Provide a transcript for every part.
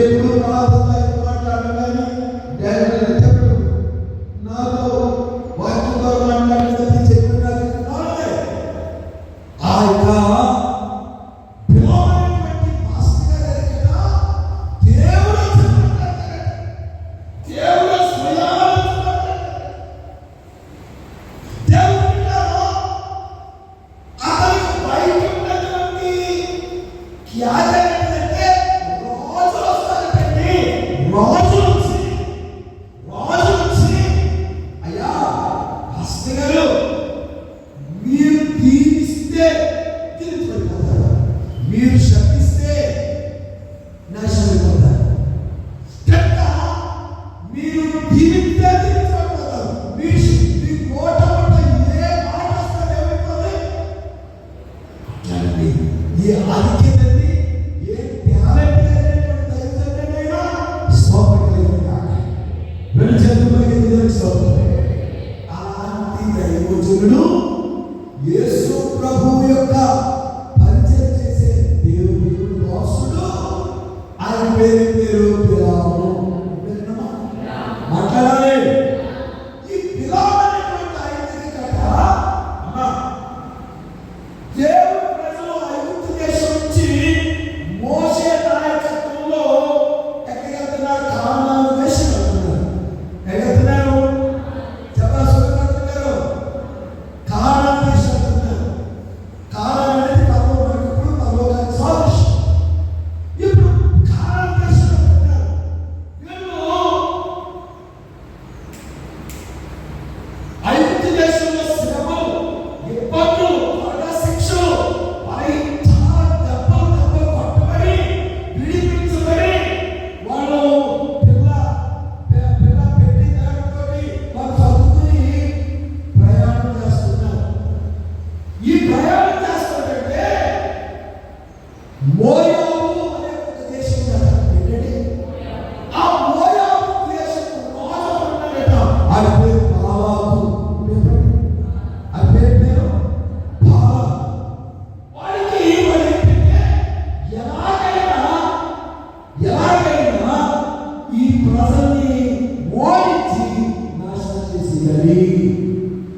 ఎప్పుడు మాట్లాడడం కానీ నాతో వాక్యంతో మాట్లాడినది చెప్పినది ఆ యొక్క పిలవనటువంటి పాస్టర్ గారి దగ్గర దేవుడు మీరు శపిస్తే నాశనమైపోతారు. కనుక మీరు దీవిస్తే దీవించబడిపోతారు. మీ నోట ఏ మాట వస్తే ఏమైపోతుంది? అట్లాంటి ఏ ఆధిక్యతని ఏ టాలెంట్ అనేటువంటి దైవజనుడైనా స్తోత్రం రెండు చేతులకి దేవునికి స్తోత్రం. అలాంటి దైవజనుడు యేసు ప్రభువు యొక్క ఆయన పేరు పిలాము. మాట్లాడాలి. ఈ పిలాము అనేటువంటి ఆయనకి కథ దేవుడు ప్రజలు ఐగుప్తు దేశం నుంచి మోషే నాయకత్వంలో ఎక్కడికి వెళ్తున్నారు? కానాను దేశం వెళ్తున్నారు. ఎక్కడికి వెళ్తున్నారు? చెప్పారు. కానాను దేశం వెళ్తున్నారు. కానాను అనేది పరలోకానికి సాదృశ్యం. ఇప్పుడు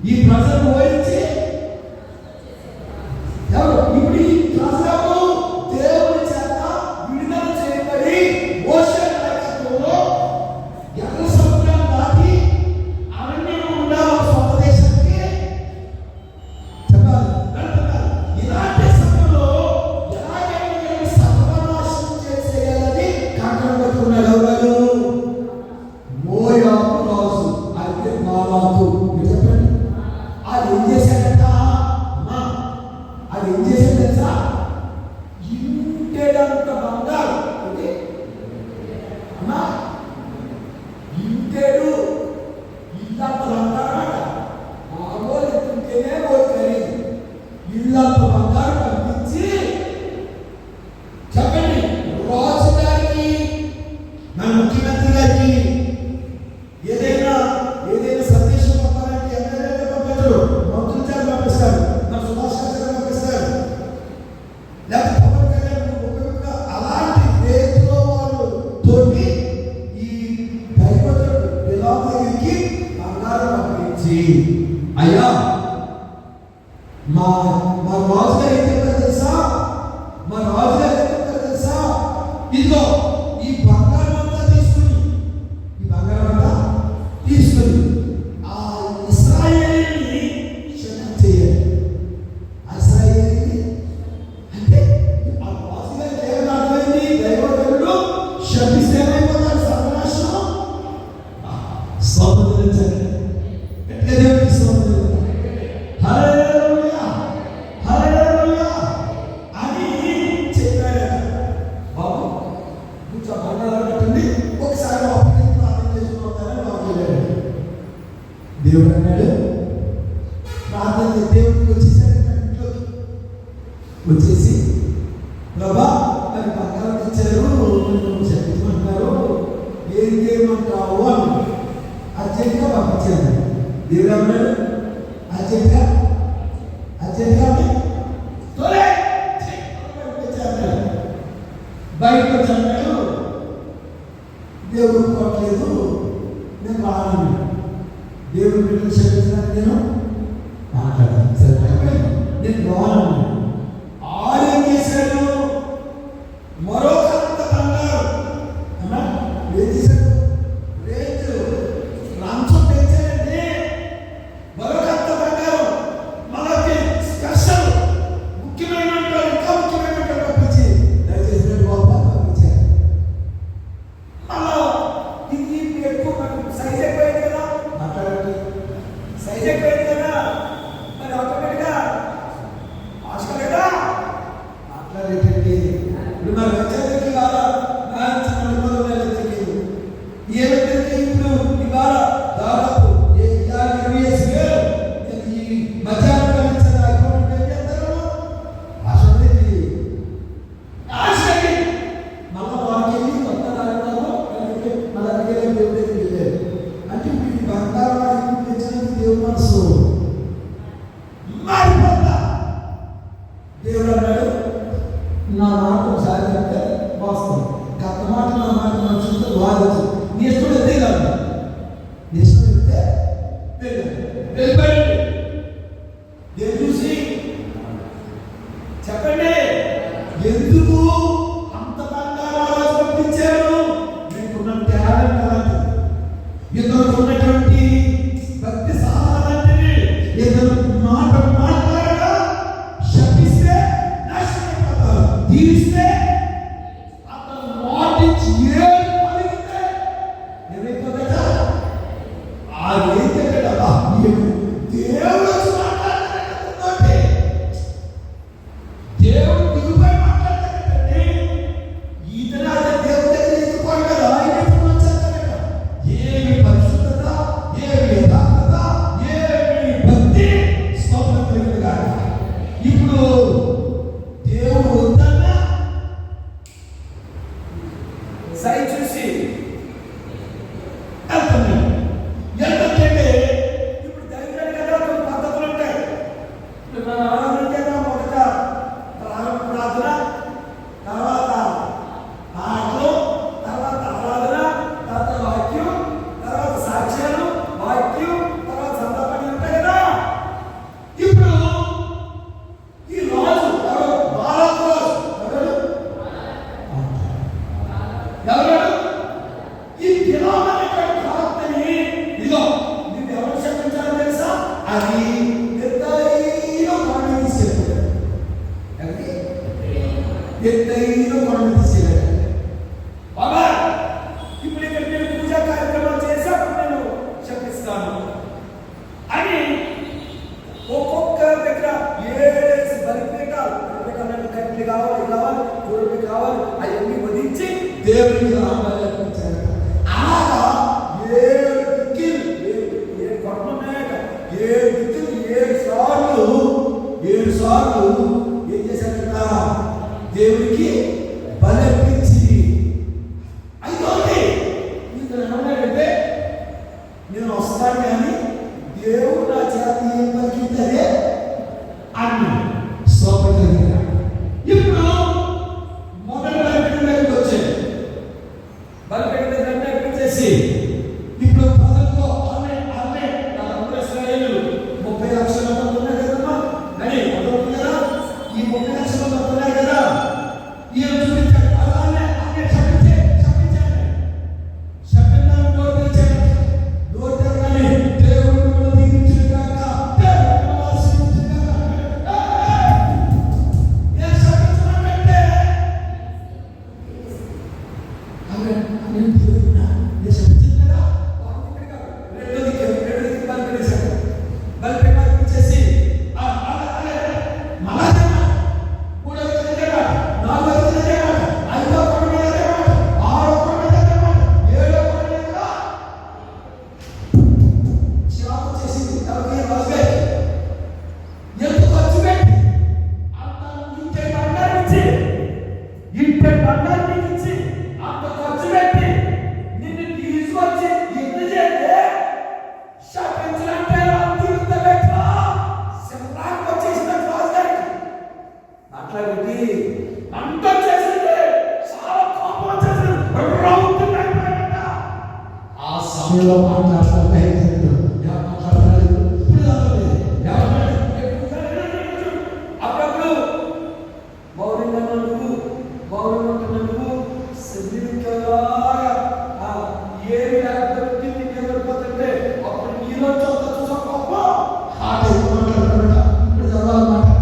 ఈ ప్రజలు ఓడించి ఇప్పుడు ఈ ప్రజలు దేవుని చేత విడుదల చేయబడి మోషే నాయకత్వంలో ఎర్ర సముద్రం దాటి అరణ్యం ఉన్న స్వంత దేశానికి చెప్పాలి. ఇలాంటి సమయంలో ఎలాగైనా సర్వనాశనం చేసేయాలని కంకణం కట్టుకున్నాడు. ఎవరు? మోయాబు రాజు. అయితే బాలాకు చెప్పండి. అది ఏం చేశాడంట? అది ఏం చేశాడు తెలుసా? ఇంటేడంత బంగారు ఇంటేడు ఇల్లంత బంగారు మామూలు ఎత్తుంటేనే పోయి ఖరీదు. ఇల్లంత బంగారు పంపించి చెప్పండి రాజు గారికి, మన ముఖ్యమంత్రి గారికి ఏదైనా సందేశం పంపాలంటే ఎమ్మెల్యేలు పంపించరు, మంత్రుల చేత పంపిస్తారు, మన సుభాష్ గారు పంపిస్తారు, లేకపోతే పవన్ కళ్యాణ్. అలాంటి రేతులో వాళ్ళు తోటి ఈ దైవజనుడు పిలాము దగ్గరికి బంగారం పంపించి, అయ్యా మా రాజుగారు ఏం చెప్పారు తెలుసా? మా రాజుగారు ఏం చెప్పారు తెలుసా? ఇదిగో ఈ బంగారం అంతా తీసుకుని ఆ ఇశ్రాయేలుని క్షణం చేయాలి. ఇశ్రాయేలుని అంటే ఆ రాజుగారి దేవుని అర్థమైంది. దైవజనుడు శపిస్తే ఏమైపోతాడు? సర్వనాశనం. స్వాతంత్రించండి. గట్టిగా దేవునికి స్వాతంత్రం. హల్లెలూయా హల్లెలూయా అని చెప్పాడు. బాబు కొంచెం బంగారం పెట్టండి, ఒకసారి ప్రార్థన చేసుకుంటారని బాబు దేవుడు అన్నాడు. ప్రార్థన దేవుడికి వచ్చేసాడు. ఇంట్లోకి వచ్చేసి ప్రభా మరి బంగారం ఇచ్చారు, చెప్తున్నారు, ఏం చేయమంటావు అని అర్జెంట్గా పంపించాను. దేవుడు అన్నాడు అర్జెంట్గా బయటకు వచ్చాడు. దేవుడు ఒప్పుకోవట్లేదు, నేను రాను. దేవుడు బిడ్డలు క్షమించడానికి నేను మాట్లాడాను. సరే నేను రాను. ఆడేం చేశాడు? మరొక బంగారు ఏం చేశాడు? రేటు లంచం పెంచాడండి. మరొక బంగారం మనకి స్పెషల్ ముఖ్యమైన ఇంకా ముఖ్యమైన పంపించి దయచేసి పంపించారు. ఇది ఎక్కువ సైజ్ ఎక్కువైంది కదా, మాట్లాడండి. సైజ్ ఎక్కువైంది కదా, మరి ఆటోమేటిక్గా ఆశ లేదా మాట్లాడేటండి. ఇప్పుడు మరి వచ్చేది కాదా? ఏమైతే ఇప్పుడు ఇవాళ దాదాపు 20 years ఈ మధ్యాహ్నం కలిసిన ఆశకి మళ్ళా వాళ్ళకి కొత్త రాజధాని మన దగ్గర దేవుడు అంటే ఇప్పుడు బంగారం తెచ్చినందుకు దేవుడు మనసు మారిపోతా. దేవుడు అన్నాడు, నా మాట ఒకసారి అంటే వాస్తవం, గత మాట నా మాట మనుషులతో వాదచ్చు. నీ ఇష్టం ఎత్తే కాదు, నీ ఇష్టం ఎత్తే వెళ్ళిపోయండి. నేను చూసి చెప్పండి, ఎందుకు అంత బంగారాలు పంపించారు? మీకున్న టాలెంట్ అలాంటిది, ఇతరులకు ఉన్నటువంటి భక్తి సాధనలాంటివి. ఇతరు మాట మాట్లాడగా శపిస్తే నాశనం అయిపోతారు, తీరిస్తే అతను మాటించి ఏది పలికితే ఏమైపోతుందా? ఆ ఏంటంటే దేవుడు వచ్చి మాట్లాడుతున్నట్టు దేవుడు దిగుపై మాట్లాడతాడంటే ఈతన దేవుడి దగ్గర ఎత్తుకోవాలి కదా, ఆయన ఎత్తుకుని వచ్చేస్తాడట. ఏమి పరిశుద్ధత, ఏమి యథార్థత, ఏమి భక్తి, స్తోత్రం కలిగిన గాక. ఇప్పుడు దేవుడు వద్దన్నా సై చూసి వెళ్తున్నాడు. ఎందుకంటే ఇప్పుడు దైవానికి కదా కొన్ని పద్ధతులు ఉంటాయి. మొదట ప్రార్థన, తర్వాత పాటలు, తర్వాత ఆరాధన, తర్వాత వాక్యం, తర్వాత సాక్ష్యాలు, వాక్యం, తర్వాత సందర్భాలు ఉంటాయి కదా. ఇప్పుడు ఈ రోజు బాలాకు ఎవరు ఈ దినమైనటువంటి ప్రవక్తని ఇదో నిన్ను ఎవరు శపించారో తెలుసా? అది ఎత్తైన కొండ తీసుకెళ్ళాడు. ఎత్తైన కొండ తీసుకెళ్ళాడు. బాబా ఇప్పుడు ఇక్కడ నేను పూజా కార్యక్రమాలు చేశాను, నేను శపిస్తాను అని ఒక్కొక్క దగ్గర 7 బలిపీఠాలు కట్లు కావాలి, కావాలి, కూరలు కావాలి, అవన్నీ వదిలించి దేవుడికి రావాలి అనిపించారు. అలాగా 7 దిక్కులు, 7 కొట్లు ఉన్నాయట. 7 దిక్కులు 7 సార్లు ఏం చేశారట? దేవుడికి బలి అర్పించి అయిపోయింది. ఇతను ఏమన్నాడంటే, నేను వస్తాను కానీ దేవుడు నా చేత ఏం పలికిందే అన్నాడు. ఇప్పుడు మొదటి బలిపీఠం దగ్గరికి వచ్చాడు. బలిపీఠం దగ్గర అర్పించేసి ఇప్పుడు ప్రజలతో ఇశ్రాయేలు 30 లక్షల మంది ఉన్నారు కదమ్మా, అని అదొకటి కదా. ఈ 30 లక్షల మంది ఉన్నారు కదా, ఈయన చూపించాడు. అలానే శపించాడు. శపించాలని డోర్ తెరిచాడు. డోర్ తెరగానే దేవుడు మిమ్మల్ని దీవించును గాక, దేవుడు మిమ్మల్ని ఆశీర్వదించును గాక. నేను శపించనంటే నేను శపించింది కదా. బలిపేసి ఇంటి బంగారు ఇచ్చి అంత ఖర్చు పెట్టి నిన్ను తీసుకు భాషలో మాట్లాడుతుంటే మాట్లాడలేదు ఇప్పుడు అప్పుడప్పుడు మౌనంగా నువ్వు సంగీతంగా ఏమి లేకపోతే నిలబడిపోతుంటే అప్పుడు నీలో చూసాం హార్ట్ ఎక్కువ మాట్లాడుతున్నాడు ఇప్పుడు చదవాలన్నమాట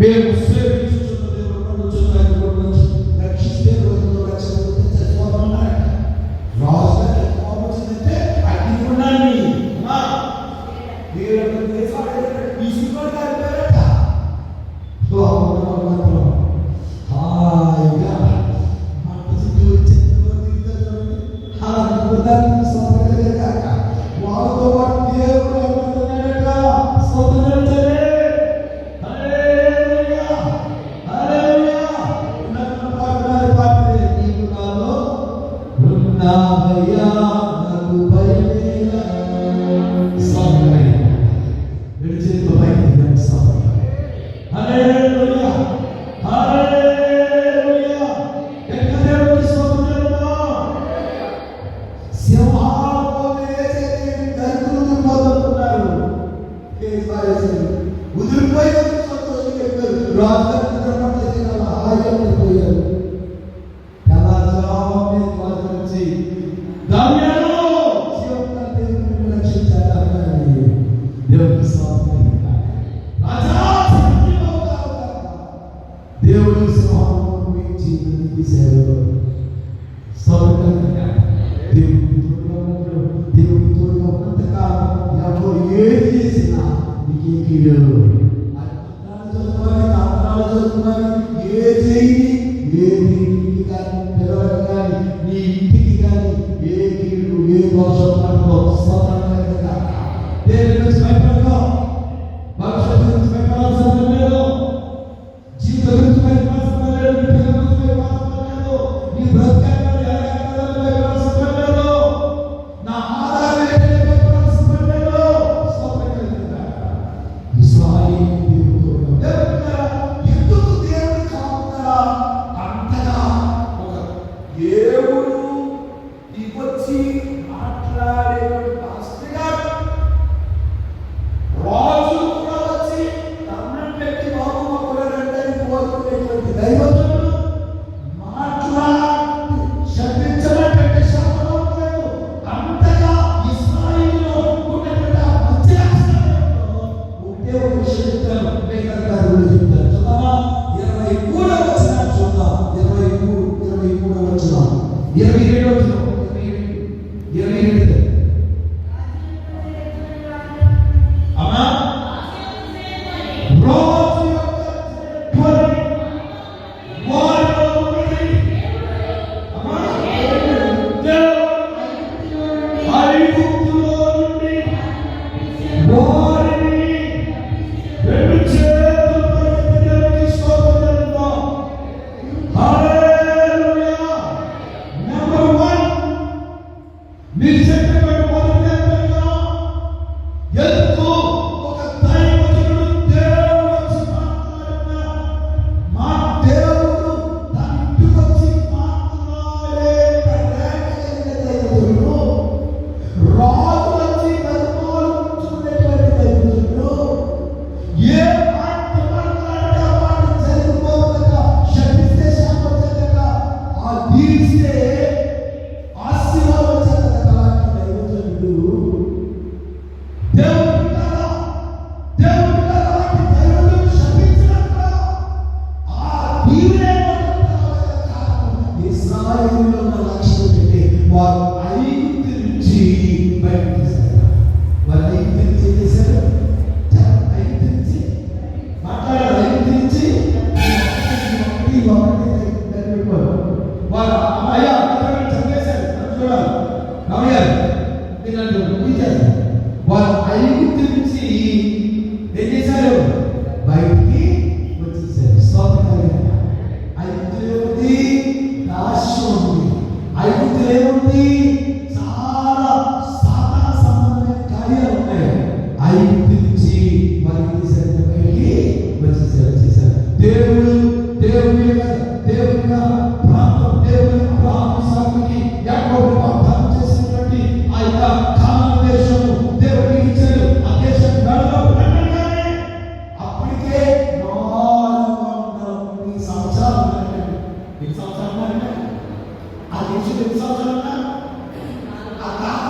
మేము సేవించుచున్న దేవుడు పొందుచున్న ఆయన గురించి రక్షిస్తే రోజుల్లో రక్షణ గురించి చచ్చిపోతున్నారట. రాజు గారి కోపం వచ్చిందంటే అగ్ని గుండాన్ని తీసుకొని కాలిపోయారట. హాయిగా మంట చుట్టూ వాళ్ళతో పాటు దేవుడు ఏమంటున్నాడట, స్వతంత్రించలే నీకు నాలో ఉన్నావయ్యా, నాకు భయమేలా. విడిచేతో బయట హల్లెలూయా హల్లెలూయా. ఎక్కడ దేవుడి స్తోత్రము. సింహాలనే దరిద్రులు పోతున్నారు. ఉదిరిపోయి సంతోషం చెప్పారు. రాజు హాయిగా పోయారు. ఎలా జాబ్ వచ్చి దానియాలు దేవుడిని రక్షించాలని దేవుడికి స్వామి రాజా దేవుడు సింహాలను మించి తీశారు. దేవుడి తోడుగా ఉన్నంతకాలం ఎవరు ఏది చేసినా నీకే కీడు. ఏ చేయి ఏది నీకు కానీ పిల్లలకు కానీ నీ ఇంటికి కానీ ఏ కీడు ఏ దోషం పడుకో. స్వతంత్రంగా దేవుడి నుంచి భయపడకో. భవిష్యత్తు నుంచి భయపడాల్సిన లేదు. జీవితం గురించి భయపడాల్సిన లేదు. నీ పిల్లల గురించి భయపడాల్సిన లేదు. నీ బ్రతకాలని భయపడాల్సిన లేదు. నా ఆదాయం భయపడాల్సిన లేదు. స్వతంత్రంగా ఎందుకు దేవుడు కాకుండా అంతగా ఒక దేవుడు వచ్చి మాట్లాడేటువంటి పాస్టర్ గారు రాజు కూడా వచ్చి దండం పెట్టి బాబు మా కులరందరినీ కోరుకునేటువంటి దైవజనుడు మాట్లాడి శపించబడ్డ శాపం లేదు. అంతగా ఇశ్రాయేలులో ఉన్నటువంటి ఆ మధ్య రాష్ట్రంలో ఒకటే ఒక విషయం చెప్తాను. చెప్తారు చూద్దామా. 23వ వచనం చూద్దాం. 23వ వచనం 27వ వచనం 27 అమ్మా రోజు యొక్క వారిలో ఉన్నది అమ్మా ఐగుప్తులో నుండి వారిని రెండు చేతులపై దేవునికి స్తోత్రము. హల్లెలూయా. నెంబర్ 1 మీరు చెప్పేటువంటి మొదటి ఏంటంటే ఎందుకు ఒక దైవజనుడు దేవుడు వచ్చి మాట్లాడినా మా దేవుడు తన ఇంటికి వచ్చి మాట్లాడే దైవజనుడు, రాజు వచ్చి పరిపాలించుకునేటువంటి దైవజనుడు ఏ మాట మాట్లాడితే ఆ మాట జరిగిపోతుందట. శపిస్తే శాపం జరగక, ఆ దీవిస్తే ఆశీర్వాదం జరగక అలాంటి దైవజనుడు దేవుడు కాదా? దేవుడు కాదా? అలాంటి దైవజనుడు శపించినట్టు ఆ దీవెనే ఇశ్రాయేలులో ఉన్న లక్ష్యం ఏంటంటే వారు ఐగుప్తు నుంచి బయటకు తీశారు. వారు ఐగుప్తు నుంచి ఏం చేశారు? ఐగుప్తు నుంచి మాట్లాడారు. ఐగుప్తు నుంచి వారు అయ్యా చంపేశారు. చూడాలి వారు ఐగుప్తు నుంచి ఏం చేశారు? బయటికి వచ్చేసారు. స్వాతంత్రంగా ఐగుప్తులో ఏముంది? దాస్యం ఉంది. ఐగుప్తులో ఏముంది? చాలా సాధారణ సంబంధమైన కార్యాలు ఉన్నాయి. ఐగుప్తు నుంచి వారు ఏం చేశారు? బయటికి వచ్చేసారు. దేవుడు దేవుడిగా ప్రాంతం దేవుని అబ్రహాము ఇస్సాకుకి యాకోబుకి వాగ్దానం చేసినటువంటి ఆ యొక్క కానాను దేశము దేవుడికి ఇచ్చాడు. ఆ దేశం వెళ్ళగానే అప్పటికే 430 సంవత్సరాలు ఉన్నాయండి. ఎన్ని సంవత్సరాలు ఉన్నాయంటే ఆ దేశం ఎన్ని సంవత్సరాలు ఉన్నా ఆ తాత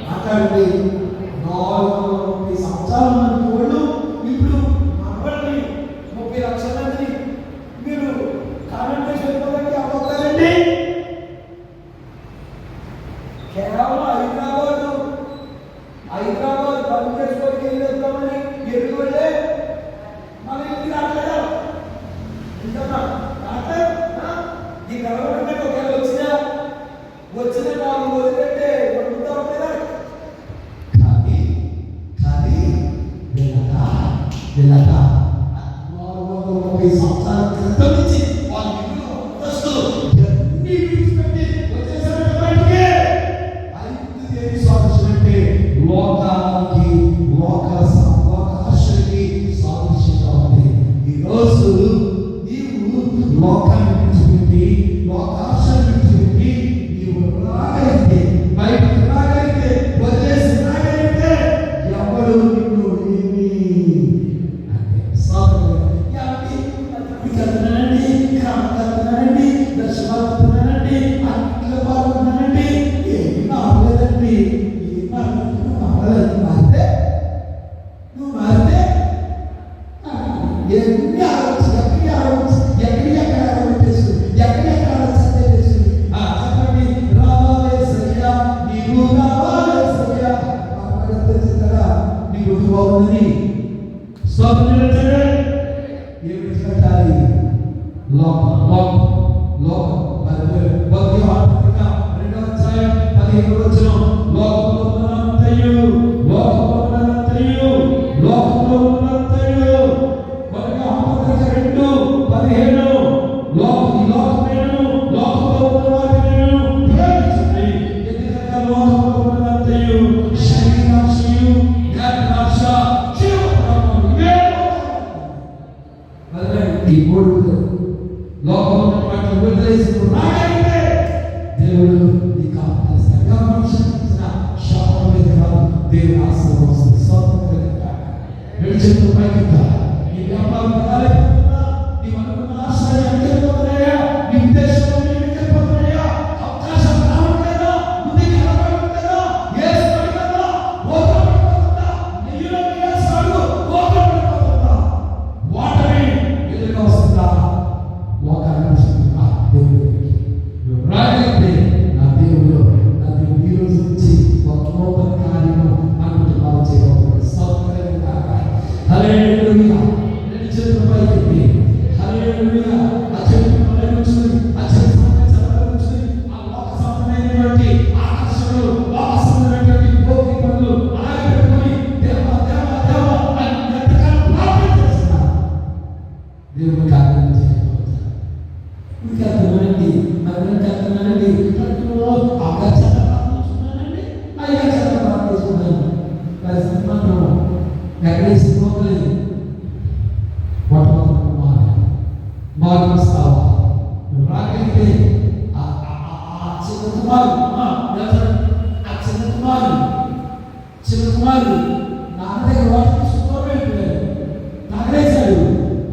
మాట్లాడండి. 430 సంవత్సరాలు ఉన్న వాళ్ళు గవర్నమెంట్ ఒకవేళ వచ్చిన వాళ్ళు వదిలిపెట్టే వండుతాం కదా. కానీ వీళ్ళక 430 సంవత్సరాల క్రితం నుంచి వాళ్ళ ఇంట్లో అంతస్తులు అన్ని విడిచిపెట్టి వచ్చేసారు బయటికి. ఐదు దేవి సాదృశ్యం అంటే లోకానికి లోక ఆశకి సాదృశ్యంగా ఉంది. ఈరోజు నీవు లోకాన్ని విడిచిపెట్టి లోక ఆశను విడిచిపెట్టి నీవు రాగలిగితే బయటికి రాగలిగితే వదిలేసి రాగలిగితే ఎవరు నిన్ను ఏమి అంటే సాధనండి క్రమకర్తనండి దర్శనార్థనండి అట్లా బాగున్నానండి ఏమి మారలేదండి. నువ్వు మారితే ఎన్ని ఆలోచన ఎక్కడెక్కడ ఆలోచిస్తుంది ఎక్కడెక్కడ ఆలోచిస్తుంది. చెప్పండి, రావాలే సయ్యా నీవు రావాలే సయ్యా కదా నీకు బాగుందని స్వప్నించండి. ఏమి కట్టాలి? లోకం భక్తి ఆత్మిక 2వ అధ్యాయం 15వ వచనం. లోకంలో ఉన్నంతయు మనకి ఆత్మకథ 2:15 లోకంలో ఉన్న వాటిని ప్రేమించండి. ఎందుకంటే లోకంలో ఉన్నంతయు శరీరాశయు జ్ఞానాశ ఈ మూడు లోకంలో ఉన్న వాటిని వదిలేసి రాగలిగితే దేవుడు నీకు ఆపేస్తాడు. మనుషుల శాపం మీద కాదు, దేవుని ఆశీర్వాదం వస్తుంది. చేతులు పైకి నీ వ్యాపారం కాలేకపోతున్నా, నీ అనుకున్న ఆశయాలు ఎండిపోతున్నాయా, నీ ఉద్దేశాలు ఎండిపోతున్నాయా, అవకాశం రావట్లేదా, ముందుకు వెళ్ళగలుగుతుందా, యేసు పడిపోతుందా, ఓటమిపోతుందా, నెయ్యిలో వేసాడు ఓటమిపోతుందా, ఓటమి ఎదురుగా వస్తుందా, లోకాన్ని వస్తుందా. దేవుడికి రాగలిగితే నా దేవుడు ఈ రోజు నుంచి ఒక నూతన కార్యము అనుకుంటున్నాను చేయబోతున్నాడు. హల్లెలూయా. రెండు చేతుల పైకి హల్లెలూయా. ఆ చేతుల పైకి వచ్చి ఆ చేతుల ఆ లోక సంబంధమైనటువంటి ఆకర్షణలు, లోక సంబంధమైనటువంటి భౌతికములు ఆగిపెట్టుకొని దేవా అని ఎంతకాలం ప్రార్థన చేస్తున్నా దేవుడు కార్యం చేయబోతున్నాడు. మీకు అర్థమైంది? అర్థమైంది. ఆకాశాన్ని ప్రార్థిస్తున్నానండి, అయ్యాచాన్ని ప్రార్థిస్తున్నాను. పరిస్థితి మాత్రం ఎక్కడేసి పోతలేదు. మార్గం వస్తావా? నువ్వు రాగలిగితే చిన్న కుమారుడు నాన్న దగ్గర వాటికి సుఖం వెళ్ళిపోయాడు, నగరేశాడు,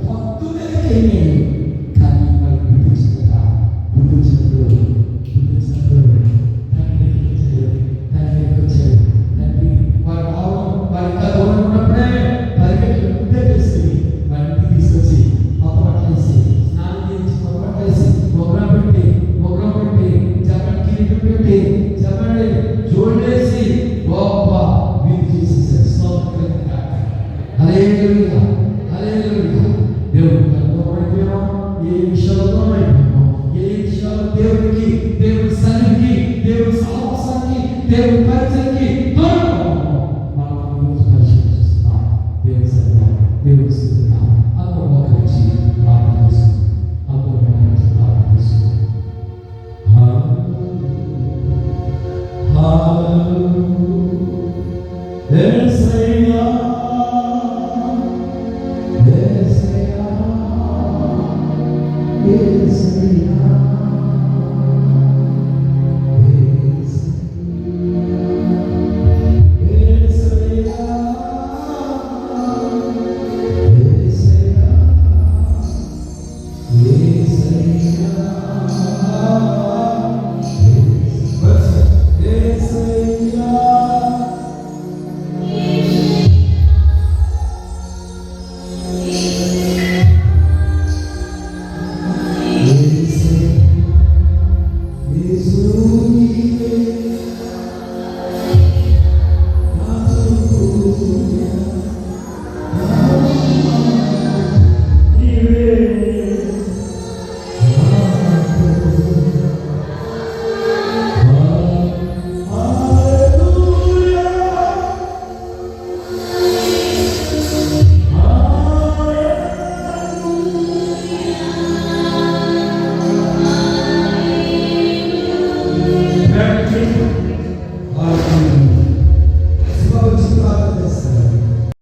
పొద్దున్నే వెళ్ళాడు. కానీ మరి గుర్తించినప్పుడు తండ్రికి వచ్చాడు. తండ్రి వారు రావడం వారి ఇంకా దూరం ఉన్నప్పుడే పరిగెట్లు ముందే తెలిసింది. వారి ఇంటికి తీసుకొచ్చి కొత్త బట్టలు వేసి స్నానం చేసి కొత్త బట్టలు వేసి మొగ్రం పెట్టి చెప్పండి కిరీటం పెట్టి చెప్పండి జోడేసి గొప్ప వీధి చేసేసాడు. స్తోత్రం. హల్లెలూయా. దేవుడు ఏ విషయంలో